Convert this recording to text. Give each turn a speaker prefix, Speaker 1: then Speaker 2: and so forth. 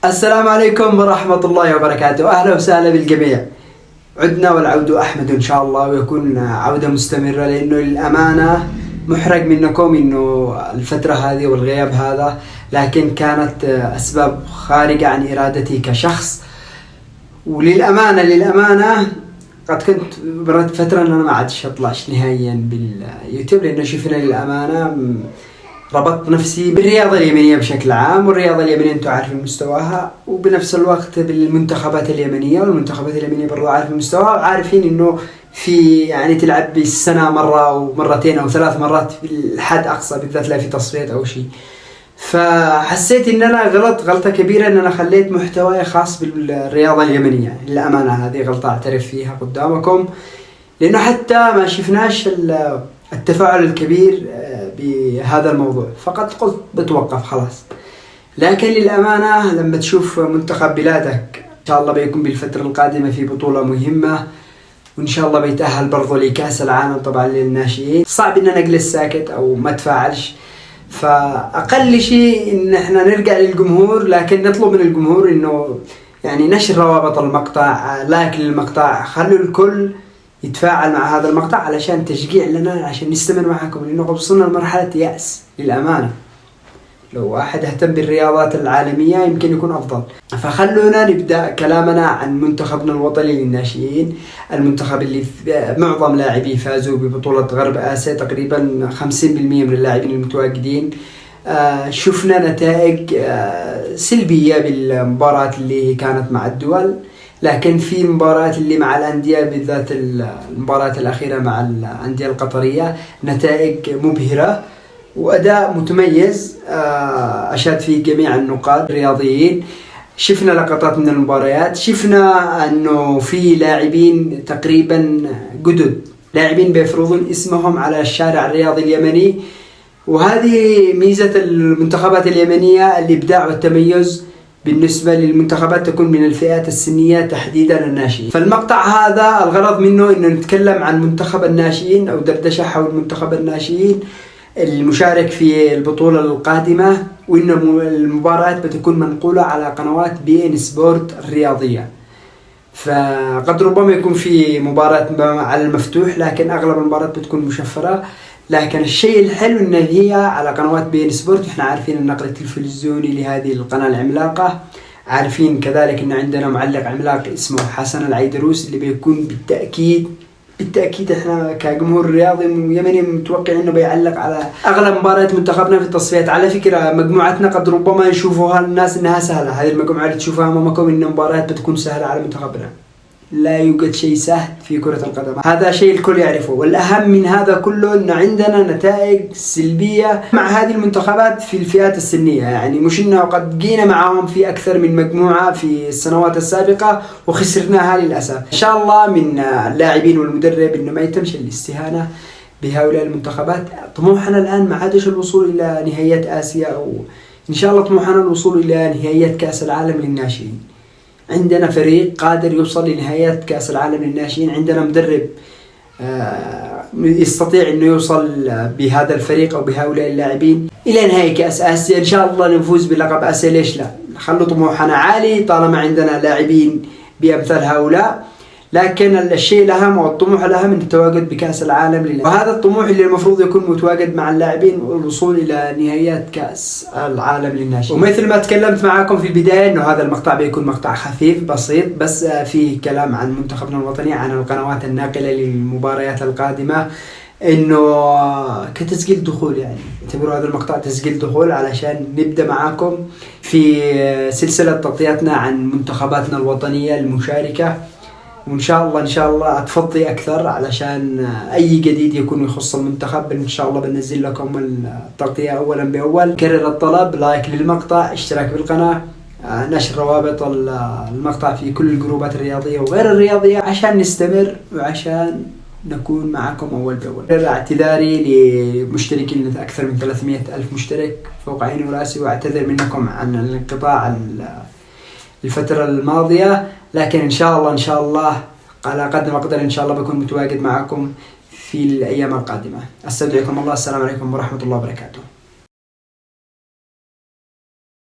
Speaker 1: السلام عليكم ورحمة الله وبركاته. أهلا وسهلا بالجميع. عدنا والعود أحمد إن شاء الله، ويكون عودة مستمرة، لأنه للأمانة محرج منكم إنه الفترة هذه والغياب هذا، لكن كانت أسباب خارجة عن إرادتي كشخص. وللأمانة قد كنت مرت فترة أن أنا ما عادش أطلعش نهائيا باليوتيوب، لأنه شفنا للأمانة ربطت نفسي بالرياضة اليمنية بشكل عام، والرياضة اليمنية انتم عارفين مستواها، وبنفس الوقت بالمنتخبات اليمنية، والمنتخبات اليمنية برضو عارفين مستواها، وعارفين انه في يعني تلعب بالسنة مرة او مرتين او 3 مرات بالحد اقصى، بالذات لا في تصفيات او شيء. فحسيت ان انا غلطة كبيرة ان انا خليت محتواي خاص بالرياضة اليمنية. للأمانة هذه غلطة اعترف فيها قدامكم، لانه حتى ما شفناش التفاعل الكبير بهذا الموضوع، فقد قلت بتوقف خلاص. لكن للأمانة لما تشوف منتخب بلادك إن شاء الله بيكون بالفترة القادمة في بطولة مهمة، وإن شاء الله بيتأهل برضو لكأس العالم طبعا للناشئين، صعب إن أنا أجلس ساكت أو ما أتفاعلش. فأقل شيء إن إحنا نرجع للجمهور، لكن نطلب من الجمهور إنه يعني نشر روابط المقطع، لايك للمقطع، خلوا الكل يتفاعل مع هذا المقطع علشان تشجيع لنا، عشان نستمر معكم، لأنه وصلنا لمرحلة يأس للأمانة. لو واحد اهتم بالرياضات العالمية يمكن يكون أفضل. فخلونا نبدأ كلامنا عن منتخبنا الوطني للناشئين، المنتخب اللي معظم لاعبيه فازوا ببطولة غرب آسيا، تقريبا 50% من اللاعبين المتواجدين. شفنا نتائج سلبية بالمباراة اللي كانت مع الدول، لكن في المباريات اللي مع الأندية، بالذات المباراة الأخيرة مع الأندية القطرية، نتائج مبهرة وأداء متميز أشاد فيه جميع النقاد الرياضيين. شفنا لقطات من المباريات، شفنا أنه في لاعبين تقريبا جدد، لاعبين بيفرضون اسمهم على الشارع الرياضي اليمني، وهذه ميزة المنتخبات اليمنية، الإبداع والتميز بالنسبة للمنتخبات تكون من الفئات السنية تحديدا الناشئين. فالمقطع هذا الغرض منه إنه نتكلم عن منتخب الناشئين أو دردشة حول منتخب الناشئين المشارك في البطولة القادمة، وإن المباريات بتكون منقولة على قنوات BN Sport الرياضية. فقد ربما يكون في مباراة على المفتوح، لكن أغلب المباريات بتكون مشفرة. لكن الشيء الحلو إن هي على قنوات BN Sport. إحنا عارفين النقل التلفزيوني لهذه القناة العملاقة، عارفين كذلك إن عندنا معلق عملاق اسمه حسن العيدروس، اللي بيكون بالتأكيد إحنا كجمهور رياضي يمني متوقع إنه بيعلق على أغلب مباريات منتخبنا في التصفيات. على فكرة مجموعتنا قد ربما يشوفوها الناس إنها سهلة، هذه المجموعة اللي تشوفها أمامكم إن مباريات بتكون سهلة على منتخبنا. لا يوجد شيء سهل في كرة القدم، هذا شيء الكل يعرفه. والأهم من هذا كله إن عندنا نتائج سلبية مع هذه المنتخبات في الفئات السنية، يعني مش إنه قد جينا معهم في أكثر من مجموعة في السنوات السابقة وخسرناها للأسف. إن شاء الله من اللاعبين والمدرب إنه ما يتمش الاستهانة بهؤلاء المنتخبات. طموحنا الآن ما عادش الوصول إلى نهائيات آسيا، أو إن شاء الله طموحنا الوصول إلى نهائيات كأس العالم للناشئين. عندنا فريق قادر يوصل لنهايات كأس العالم للناشئين، عندنا مدرب يستطيع انه يوصل بهذا الفريق او بهؤلاء اللاعبين الى نهائي كأس آسيا. ان شاء الله نفوز بلقب آسيا، ليش لا؟ خلوا طموحنا عالي طالما عندنا لاعبين بأمثال هؤلاء. لكن الشيء الأهم والطموح الأهم أن التواجد بكأس العالم وهذا الطموح اللي المفروض يكون متواجد مع اللاعبين، والوصول إلى نهائيات كأس العالم للناشئين. ومثل ما تكلمت معكم في البداية إنه هذا المقطع بيكون مقطع خفيف بسيط، بس فيه كلام عن منتخبنا الوطني، عن القنوات الناقلة للمباريات القادمة، إنه كتسجيل دخول، يعني اعتبروا هذا المقطع تسجيل دخول علشان نبدأ معاكم في سلسلة تغطياتنا عن منتخباتنا الوطنية المشاركة. وإن شاء الله أتفضي أكثر علشان أي جديد يكون يخص المنتخب إن شاء الله بنزل لكم التغطية أولا بأول. كرر الطلب، لايك للمقطع، اشتراك بالقناة، نشر روابط المقطع في كل الجروبات الرياضية وغير الرياضية عشان نستمر وعشان نكون معكم أول بأول. اعتذاري لمشتركين أكثر من 300 ألف مشترك فوق عيني وراسي، واعتذر منكم عن الانقطاع الفترة الماضية، لكن إن شاء الله على قدر ما أقدر إن شاء الله بكون متواجد معكم في الأيام القادمة. أستودعكم الله، السلام عليكم ورحمة الله وبركاته.